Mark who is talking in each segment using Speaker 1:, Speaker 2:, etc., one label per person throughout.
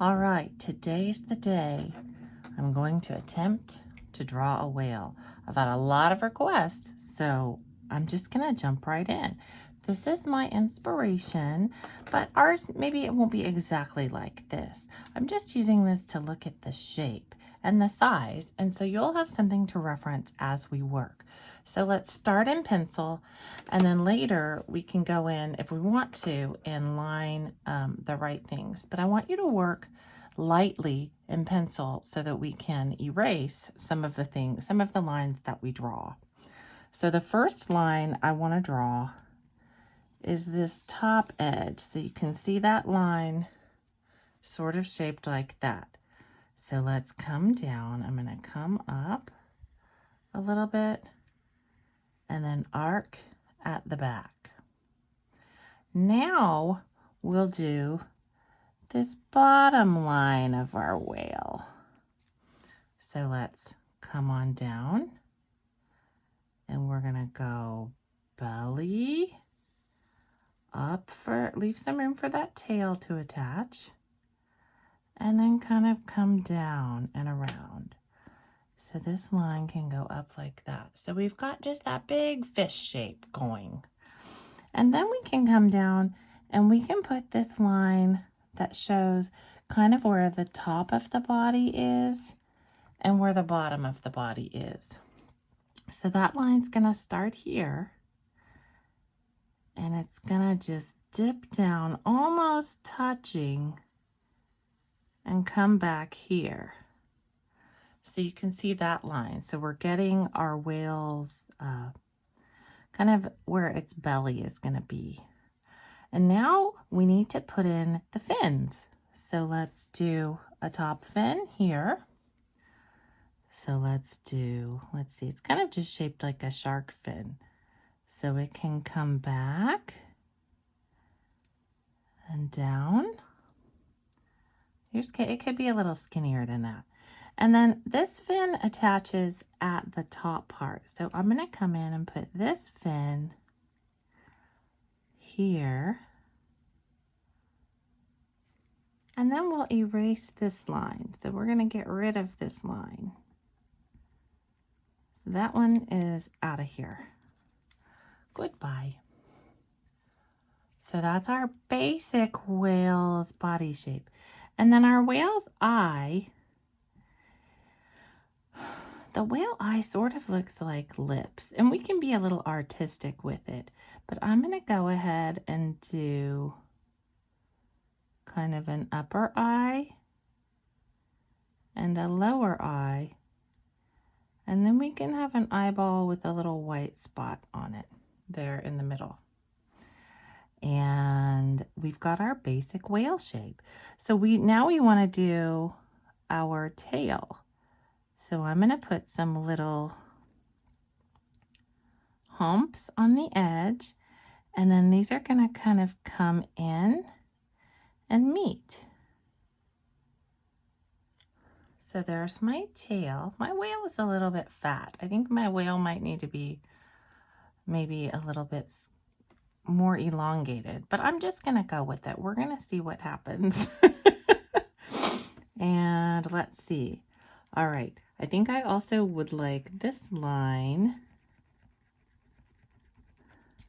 Speaker 1: All right, today's the day I'm going to attempt to draw a whale. I've had a lot of requests, so I'm just gonna jump right in. This is my inspiration, but ours, maybe it won't be exactly like this. I'm just using this to look at the shape and the size, and so you'll have something to reference as we work. So let's start in pencil, and then later we can go in, if we want to, and line the right things. But I want you to work lightly in pencil so that we can erase some of the things, some of the lines that we draw. So the first line I want to draw is this top edge. So you can see that line sort of shaped like that. So let's come down. I'm going to come up a little bit and then arc at the back. Now we'll do this bottom line of our whale. So let's come on down and we're gonna go belly up for, leave some room for that tail to attach, and then kind of come down and around. So this line can go up like that. So we've got just that big fish shape going. And then we can come down and we can put this line that shows kind of where the top of the body is and where the bottom of the body is. So that line's gonna start here and it's gonna just dip down, almost touching, and come back here. So you can see that line. So we're getting our whale's kind of where its belly is gonna be. And now we need to put in the fins. So let's do a top fin here. So let's see, it's kind of just shaped like a shark fin. So it can come back and down. It could be a little skinnier than that. And then this fin attaches at the top part. So I'm gonna come in and put this fin here. And then we'll erase this line. So we're gonna get rid of this line. So that one is out of here. Goodbye. So that's our basic whale's body shape. And then our whale's eye, the whale eye sort of looks like lips, and we can be a little artistic with it, but I'm gonna go ahead and do kind of an upper eye and a lower eye, and then we can have an eyeball with a little white spot on it there in the middle. And we've got our basic whale shape. So now we want to do our tail. So I'm going to put some little humps on the edge, and then these are going to kind of come in and meet. So there's my tail. My whale is a little bit fat. I think my whale might need to be maybe a little bit more elongated, but I'm just gonna go with it. We're gonna see what happens. And let's see. All right, I think I also would like this line.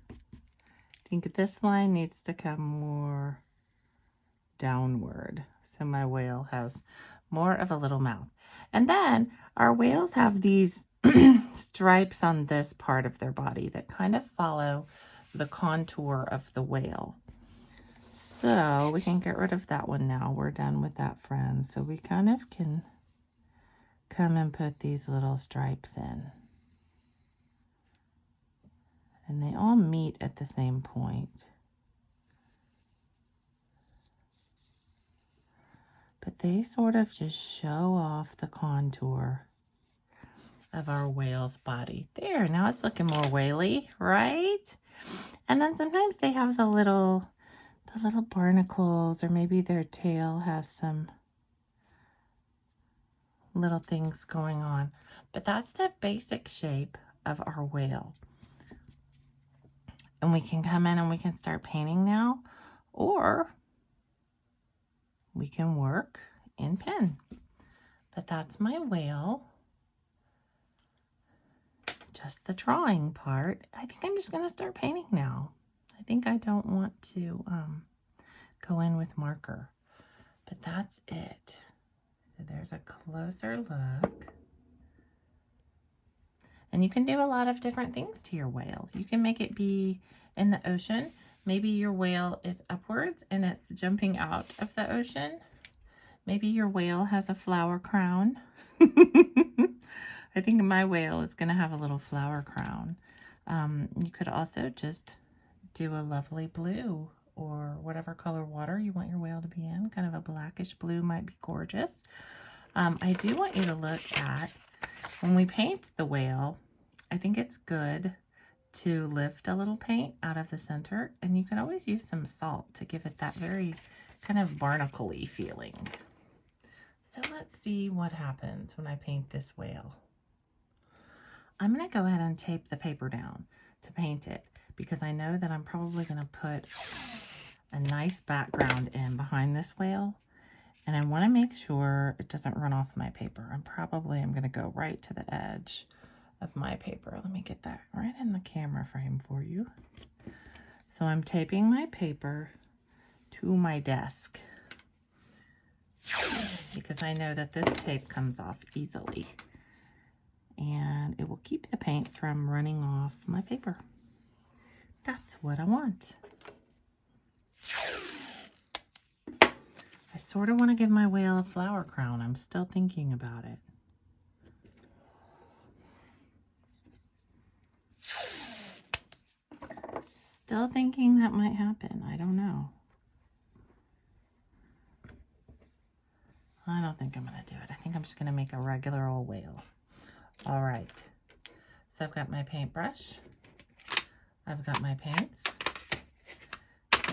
Speaker 1: I think this line needs to come more downward, so my whale has more of a little mouth. And then our whales have these stripes on this part of their body that kind of follow the contour of the whale. So we can get rid of that one now. We're done with that, friends. So we kind of can come and put these little stripes in. And they all meet at the same point. But they sort of just show off the contour of our whale's body. There, now it's looking more whaley, right? And then sometimes they have the little barnacles, or maybe their tail has some little things going on. But that's the basic shape of our whale. And we can come in and we can start painting now, or we can work in pen. But that's my whale. Just the drawing part. I think I'm just going to start painting now. I think I don't want to go in with marker. But that's it. So there's a closer look. And you can do a lot of different things to your whale. You can make it be in the ocean. Maybe your whale is upwards and it's jumping out of the ocean. Maybe your whale has a flower crown. I think my whale is going to have a little flower crown. You could also just do a lovely blue or whatever color water you want your whale to be in. Kind of a blackish blue might be gorgeous. I do want you to look at, when we paint the whale, I think it's good to lift a little paint out of the center, and you can always use some salt to give it that very kind of barnacle-y feeling. So let's see what happens when I paint this whale. I'm going to go ahead and tape the paper down to paint it because I know that I'm probably going to put a nice background in behind this whale, and I want to make sure it doesn't run off my paper. I'm going to go right to the edge of my paper. Let me get that right in the camera frame for you. So I'm taping my paper to my desk because I know that this tape comes off easily and it will keep the paint from running off my paper. That's what I want. I sort of want to give my whale a flower crown. I'm still thinking about it. Still thinking that might happen. I don't know. I don't think I'm going to do it. I think I'm just going to make a regular old whale. All right. So I've got my paintbrush. I've got my paints.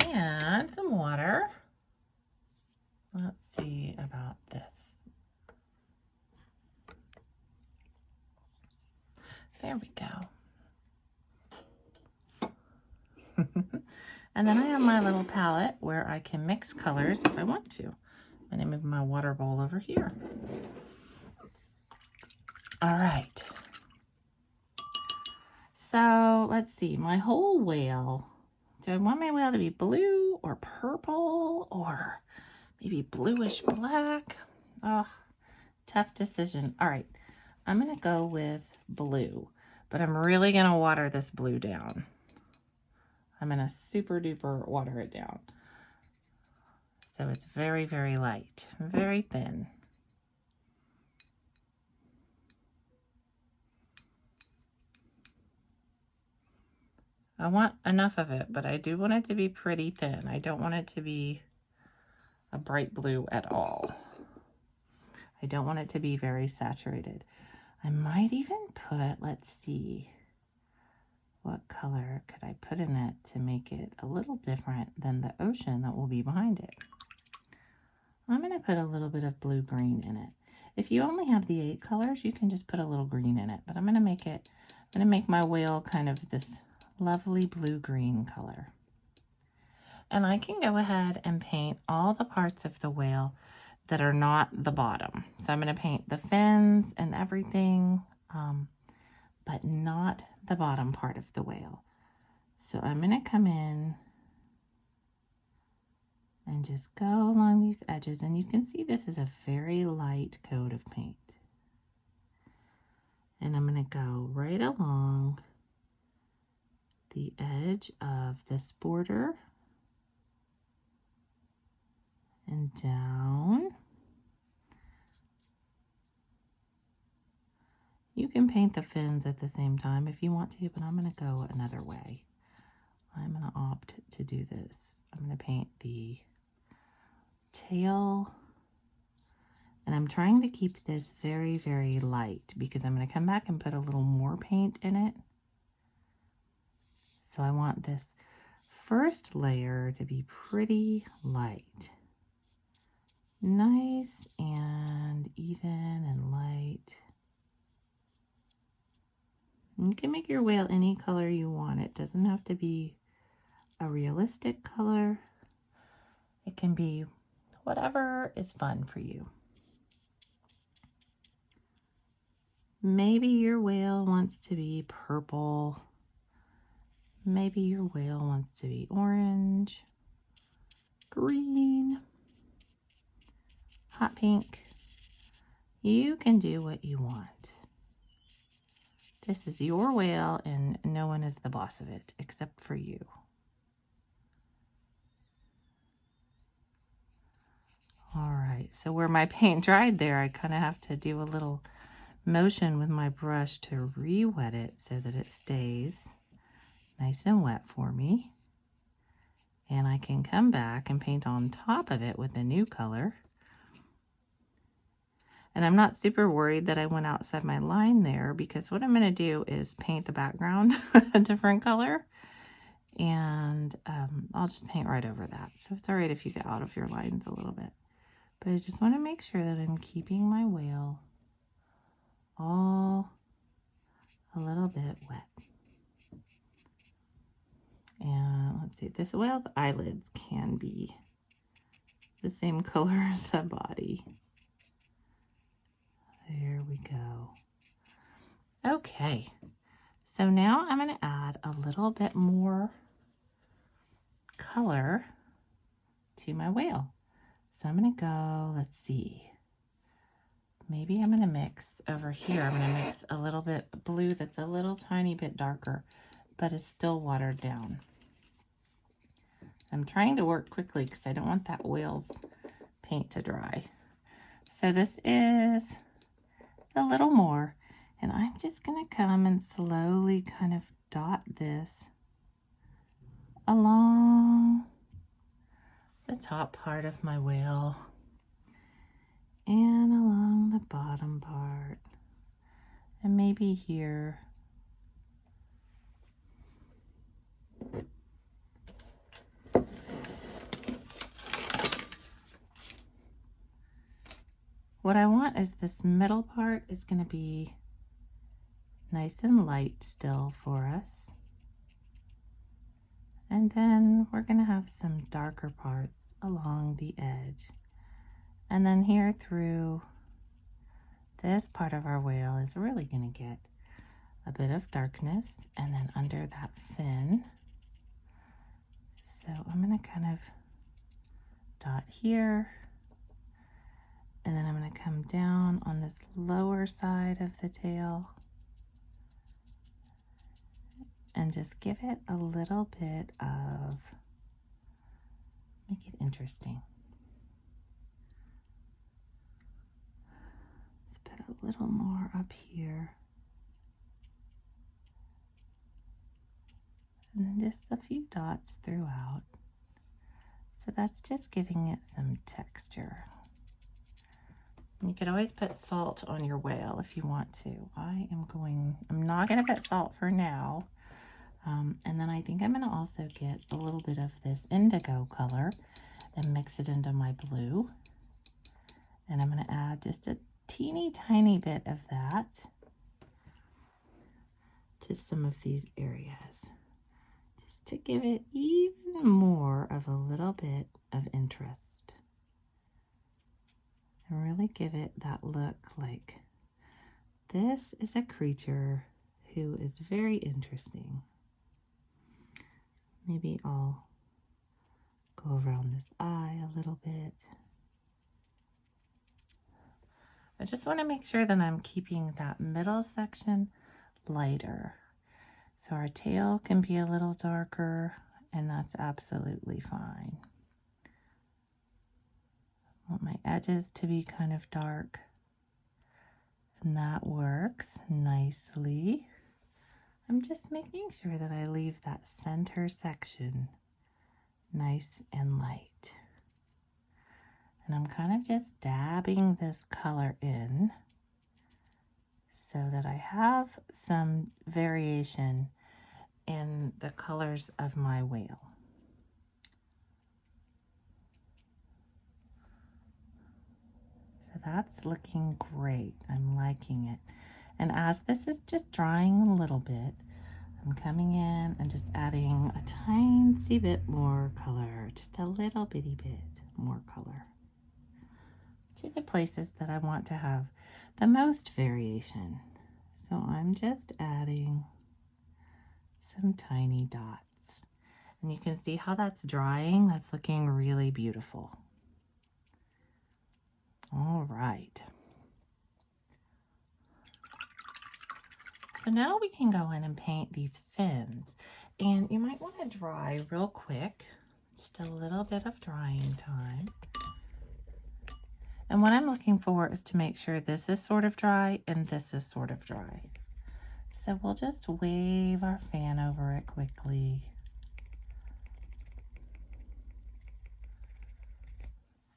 Speaker 1: And some water. Let's see about this. There we go. And then I have my little palette where I can mix colors if I want to. I'm going to move my water bowl over here. All right. So let's see, my whole whale. Do I want my whale to be blue or purple or maybe bluish black? Oh, tough decision. All right, I'm going to go with blue, but I'm really going to water this blue down. I'm going to super duper water it down. So it's very, very light, very thin. I want enough of it, but I do want it to be pretty thin. I don't want it to be a bright blue at all. I don't want it to be very saturated. I might even put, let's see, what color could I put in it to make it a little different than the ocean that will be behind it? I'm going to put a little bit of blue-green in it. If you only have the 8 colors, you can just put a little green in it. But I'm going to make my whale kind of this lovely blue-green color. And I can go ahead and paint all the parts of the whale that are not the bottom. So I'm going to paint the fins and everything, but not the bottom part of the whale. So I'm going to come in and just go along these edges, and you can see this is a very light coat of paint. And I'm going to go right along the edge of this border and down. You can paint the fins at the same time if you want to, but I'm going to go another way. I'm going to opt to do this. I'm going to paint the tail, and I'm trying to keep this very, very light because I'm going to come back and put a little more paint in it. So I want this first layer to be pretty light. Nice and even and light. You can make your whale any color you want. It doesn't have to be a realistic color. It can be whatever is fun for you. Maybe your whale wants to be purple. Maybe your whale wants to be orange, green, hot pink. You can do what you want. This is your whale and no one is the boss of it except for you. All right, so where my paint dried there, I kind of have to do a little motion with my brush to re-wet it so that it stays nice and wet for me. And I can come back and paint on top of it with a new color. And I'm not super worried that I went outside my line there, because what I'm going to do is paint the background a different color. And I'll just paint right over that. So it's all right if you get out of your lines a little bit. But I just want to make sure that I'm keeping my whale all a little bit wet. And let's see, this whale's eyelids can be the same color as the body. There we go. Okay, so now I'm going to add a little bit more color to my whale. So I'm going to go, let's see, maybe I'm going to mix over here. I'm going to mix a little bit blue that's a little tiny bit darker, but is still watered down. I'm trying to work quickly because I don't want that whale's paint to dry. So this is a little more, and I'm just going to come and slowly kind of dot this along the top part of my whale and along the bottom part, and maybe here. What I want is this middle part is going to be nice and light still for us. And then we're going to have some darker parts along the edge. And then here through this part of our whale is really going to get a bit of darkness, and then under that fin. So I'm going to kind of dot here. And then I'm going to come down on this lower side of the tail and just give it a little bit of, make it interesting. Let's put a little more up here. And then just a few dots throughout. So that's just giving it some texture. You could always put salt on your whale if you want to. I'm not going to put salt for now. And then I think I'm going to also get a little bit of this indigo color and mix it into my blue. And I'm going to add just a teeny tiny bit of that to some of these areas, just to give it even more of a little bit of interest. And really give it that look like this is a creature who is very interesting. Maybe I'll go around this eye a little bit. I just want to make sure that I'm keeping that middle section lighter. So our tail can be a little darker, and that's absolutely fine. I want my edges to be kind of dark, and that works nicely. I'm just making sure that I leave that center section nice and light. And I'm kind of just dabbing this color in so that I have some variation in the colors of my whale. So that's looking great. I'm liking it. And as this is just drying a little bit, I'm coming in and just adding a tiny bit more color, just a little bitty bit more color. to the places that I want to have the most variation. So I'm just adding some tiny dots. And you can see how that's drying. That's looking really beautiful. All right. So now we can go in and paint these fins. And you might want to dry real quick. Just a little bit of drying time. And what I'm looking for is to make sure this is sort of dry and this is sort of dry. So we'll just wave our fan over it quickly.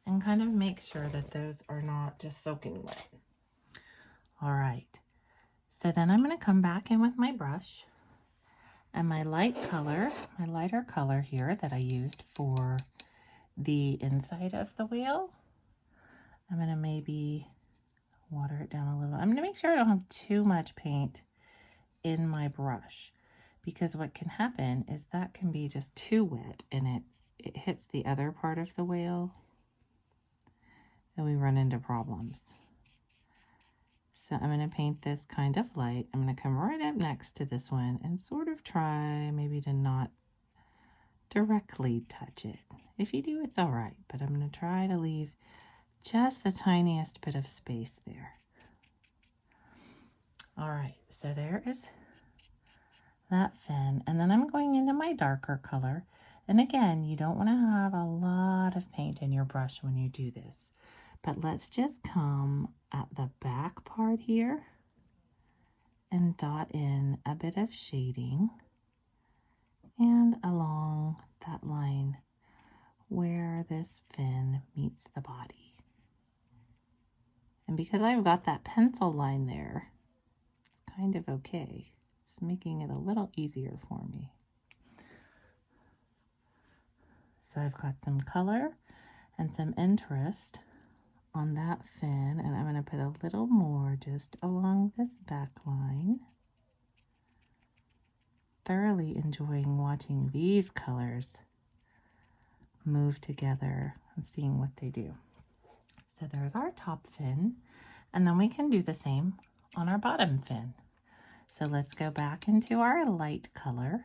Speaker 1: And kind of make sure that those are not just soaking wet. All right. So then I'm going to come back in with my brush and my lighter color here that I used for the inside of the whale. I'm going to maybe water it down a little. I'm going to make sure I don't have too much paint in my brush, because what can happen is that can be just too wet and it hits the other part of the whale and we run into problems. So I'm going to paint this kind of light. I'm going to come right up next to this one and sort of try maybe to not directly touch it. If you do, it's all right, but I'm going to try to leave just the tiniest bit of space there. All right, so there is that fin, and then I'm going into my darker color. And again, you don't want to have a lot of paint in your brush when you do this, but let's just come at the back part here and dot in a bit of shading and along that line where this fin meets the body. And because I've got that pencil line there, it's kind of okay. It's making it a little easier for me. So I've got some color and some interest on that fin, and I'm going to put a little more just along this back line. Thoroughly enjoying watching these colors move together and seeing what they do. So there's our top fin, and then we can do the same on our bottom fin. So let's go back into our light color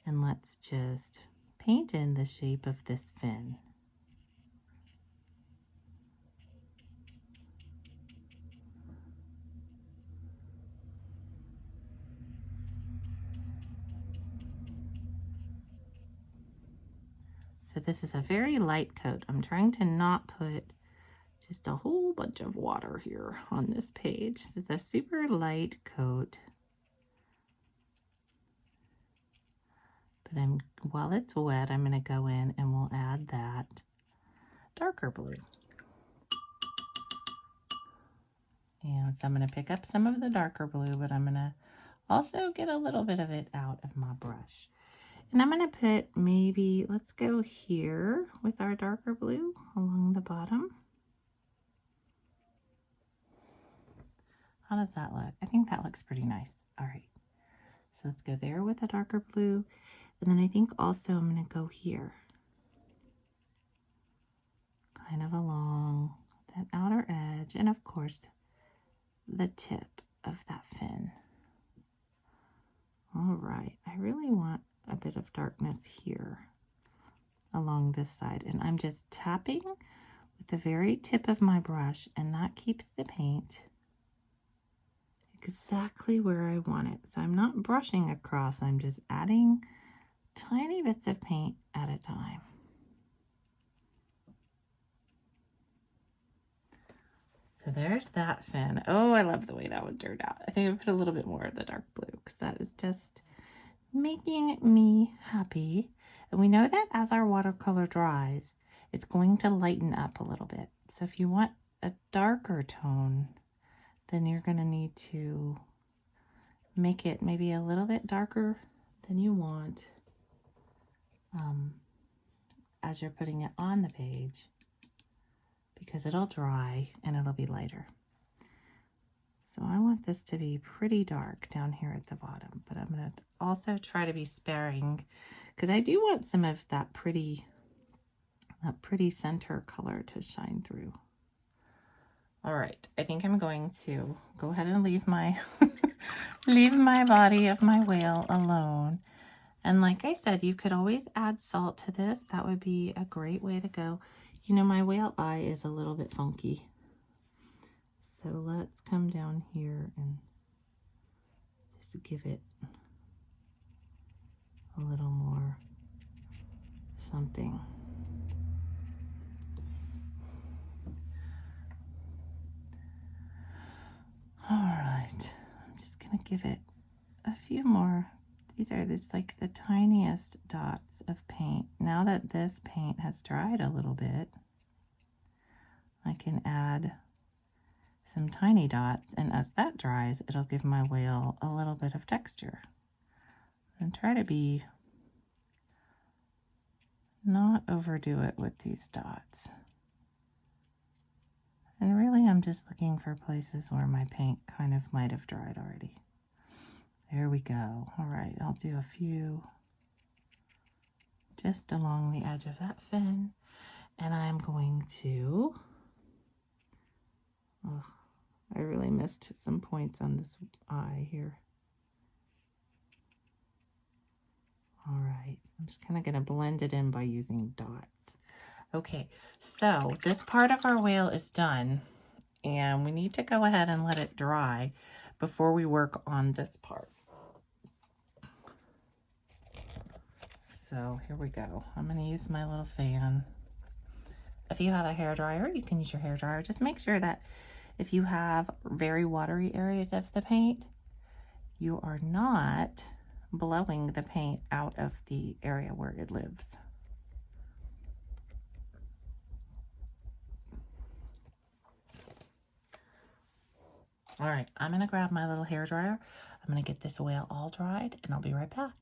Speaker 1: and let's just paint in the shape of this fin. So this is a very light coat. I'm trying to not put just a whole bunch of water here on this page. This is a super light coat. But while it's wet, I'm going to go in and we'll add that darker blue. And so I'm going to pick up some of the darker blue, but I'm going to also get a little bit of it out of my brush. And I'm going to put maybe, let's go here with our darker blue along the bottom. How does that look? I think that looks pretty nice. All right. So let's go there with a darker blue. And then I think also I'm going to go here, kind of along that outer edge, and of course the tip of that fin. All right, I really want a bit of darkness here along this side, and I'm just tapping with the very tip of my brush, and that keeps the paint exactly where I want it. So I'm not brushing across, I'm just adding tiny bits of paint at a time. So there's that fin. Oh, I love the way that one turned out. I think I put a little bit more of the dark blue because that is just making me happy. And we know that as our watercolor dries, it's going to lighten up a little bit. So if you want a darker tone, then you're going to need to make it maybe a little bit darker than you want as you're putting it on the page, because it'll dry and it'll be lighter. So I want this to be pretty dark down here at the bottom, but I'm going to also try to be sparing because I do want some of that pretty that pretty center color to shine through. All right, I think I'm going to go ahead and leave my leave my body of my whale alone. And like I said, you could always add salt to this. That would be a great way to go. You know, my whale eye is a little bit funky. So let's come down here and just give it a little more something. All right, I'm just gonna give it a few more. These are just like the tiniest dots of paint. Now that this paint has dried a little bit, I can add some tiny dots, and as that dries, it'll give my whale a little bit of texture. And try to be not overdo it with these dots. And really, I'm just looking for places where my paint kind of might have dried already. There we go. All right, I'll do a few just along the edge of that fin. And I'm going to, oh, I really missed some points on this eye here. All right, I'm just kind of going to blend it in by using dots. Okay, so this part of our whale is done, and we need to go ahead and let it dry before we work on this part. So here we go. I'm going to use my little fan. If you have a hairdryer, you can use your hairdryer. Just make sure that if you have very watery areas of the paint, you are not blowing the paint out of the area where it lives. All right, I'm gonna grab my little hairdryer. I'm gonna get this whale all dried, and I'll be right back.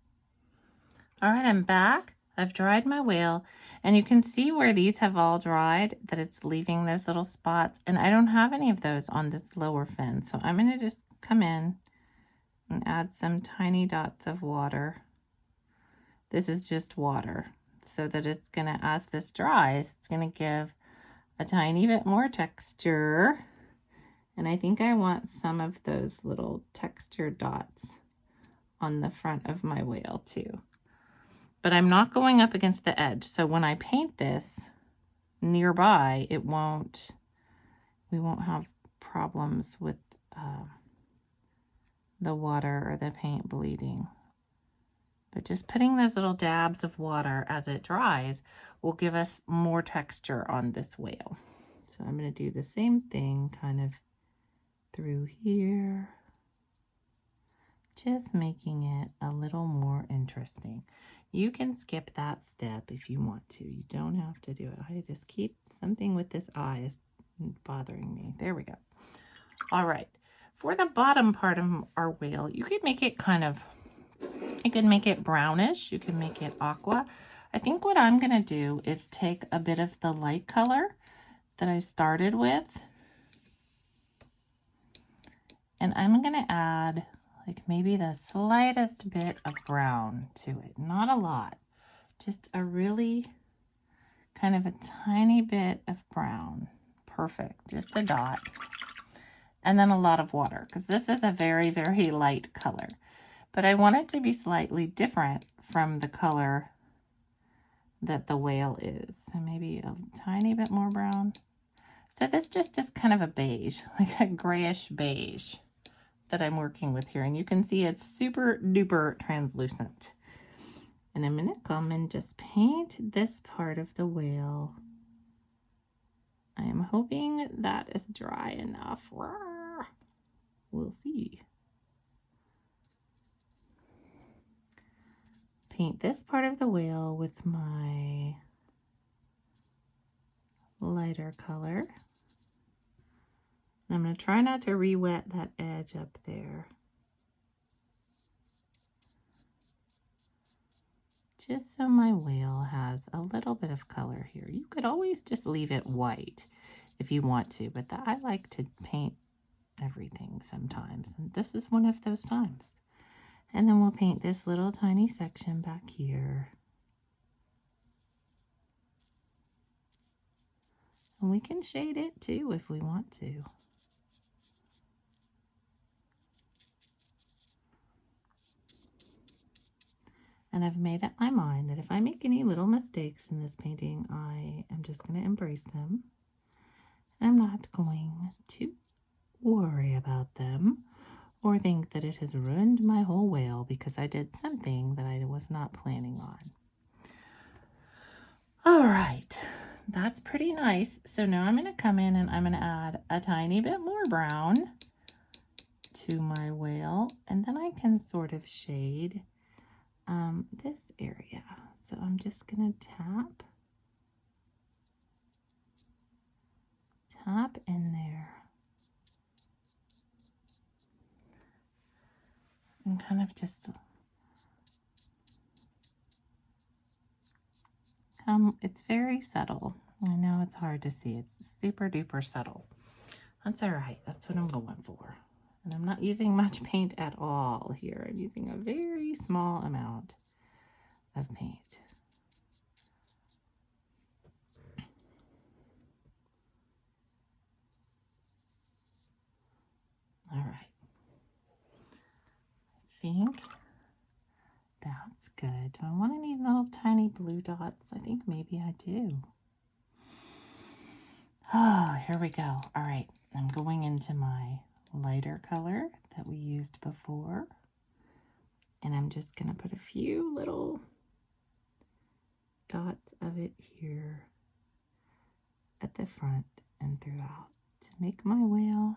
Speaker 1: All right, I'm back. I've dried my whale, and you can see where these have all dried, that it's leaving those little spots, and I don't have any of those on this lower fin. So I'm gonna just come in and add some tiny dots of water. This is just water, so that it's gonna, as this dries, it's gonna give a tiny bit more texture. And I think I want some of those little texture dots on the front of my whale too. But I'm not going up against the edge. So when I paint this nearby, we won't have problems with the water or the paint bleeding. But just putting those little dabs of water as it dries will give us more texture on this whale. So I'm going to do the same thing kind of through here, just making it a little more interesting. You can skip that step if you want to. You don't have to do it. I just keep something with this eye is bothering me. There we go. All right. For the bottom part of our whale, you could make it you can make it brownish. You can make it aqua. I think what I'm going to do is take a bit of the light color that I started with, and I'm going to add like maybe the slightest bit of brown to it. Not a lot, just a really kind of a tiny bit of brown. Perfect, just a dot. And then a lot of water, because this is a very, very light color. But I want it to be slightly different from the color that the whale is. So maybe a tiny bit more brown. So this just is kind of a beige, like a grayish beige that I'm working with here. And you can see it's super duper translucent. And I'm gonna come and just paint this part of the whale. I am hoping that is dry enough. We'll see. Paint this part of the whale with my lighter color. I'm going to try not to re-wet that edge up there. Just so my whale has a little bit of color here. You could always just leave it white if you want to, but I like to paint everything sometimes, and this is one of those times. And then we'll paint this little tiny section back here. And we can shade it too if we want to. And I've made up my mind that if I make any little mistakes in this painting, I am just going to embrace them. And I'm not going to worry about them or think that it has ruined my whole whale because I did something that I was not planning on. All right, that's pretty nice. So now I'm going to come in and I'm going to add a tiny bit more brown to my whale, and then I can sort of shade this area. So I'm just going to tap in there and kind of just it's very subtle. I know it's hard to see. It's super duper subtle. That's all right. That's what I'm going for. And I'm not using much paint at all here. I'm using a very small amount of paint. All right. I think that's good. Do I want any little tiny blue dots? I think maybe I do. Oh, here we go. All right. I'm going into my lighter color that we used before. And I'm just going to put a few little dots of it here at the front and throughout to make my whale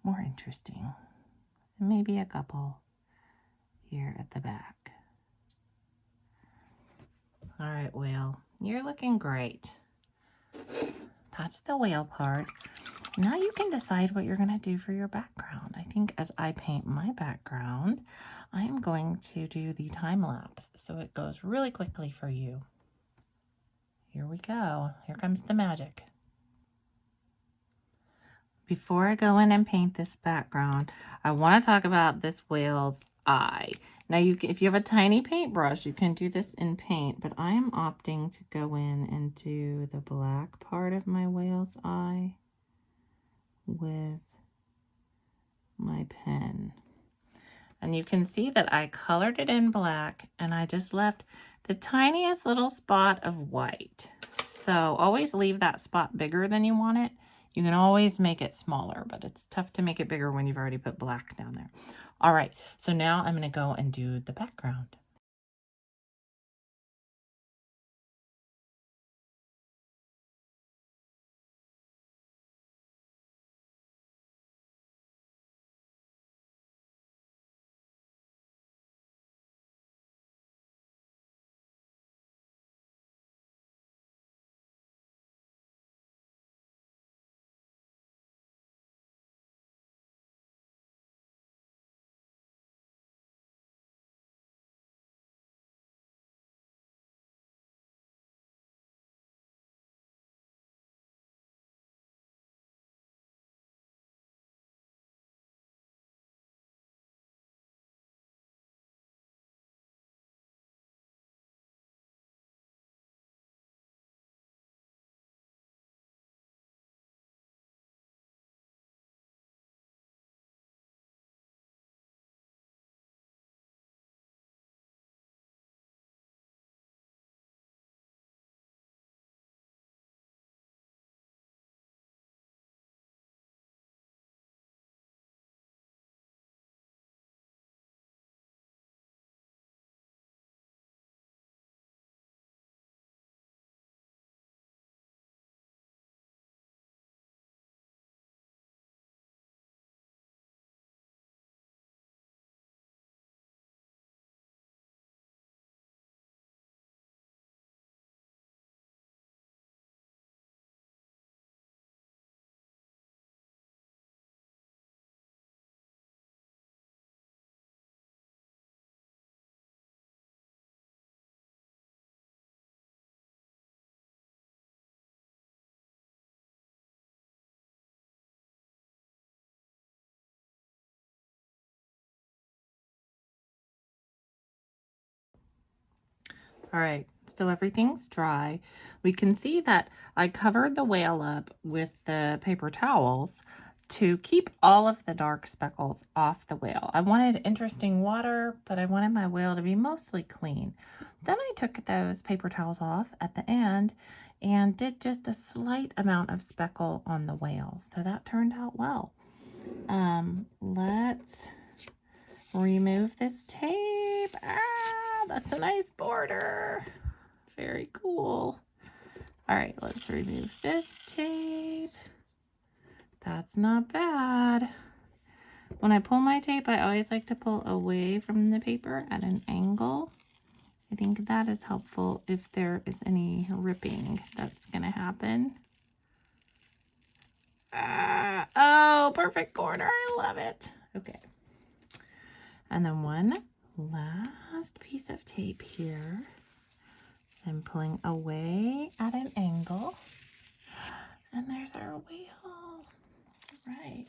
Speaker 1: more interesting. And maybe a couple here at the back. All right, whale, you're looking great. That's the whale part. Now you can decide what you're going to do for your background. I think as I paint my background, I am going to do the time lapse so it goes really quickly for you. Here we go. Here comes the magic. Before I go in and paint this background, I want to talk about this whale's eye. Now, if you have a tiny paintbrush, you can do this in paint, but I am opting to go in and do the black part of my whale's eye with my pen. And you can see that I colored it in black and I just left the tiniest little spot of white. So always leave that spot bigger than you want it. You can always make it smaller, but it's tough to make it bigger when you've already put black down there. All right, so now I'm going to go and do the background. All right, So everything's dry. We can see that I covered the whale up with the paper towels to keep all of the dark speckles off the whale. I wanted interesting water, but I wanted my whale to be mostly clean. Then I took those paper towels off at the end and did just a slight amount of speckle on the whale. So that turned out well. Let's remove this tape. Ah, that's a nice border. Very cool. All right, let's remove this tape. That's not bad. When I pull my tape, I always like to pull away from the paper at an angle. I think that is helpful if there is any ripping that's going to happen. Oh, perfect corner. I love it. Okay. And then one last piece of tape here. I'm pulling away at an angle. And there's our whale. Right.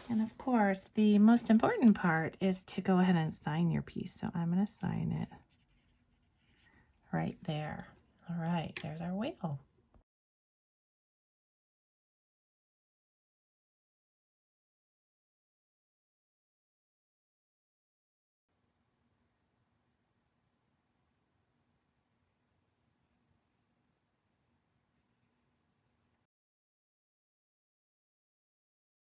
Speaker 1: And of course, the most important part is to go ahead and sign your piece. So I'm going to sign it right there. All right, there's our whale.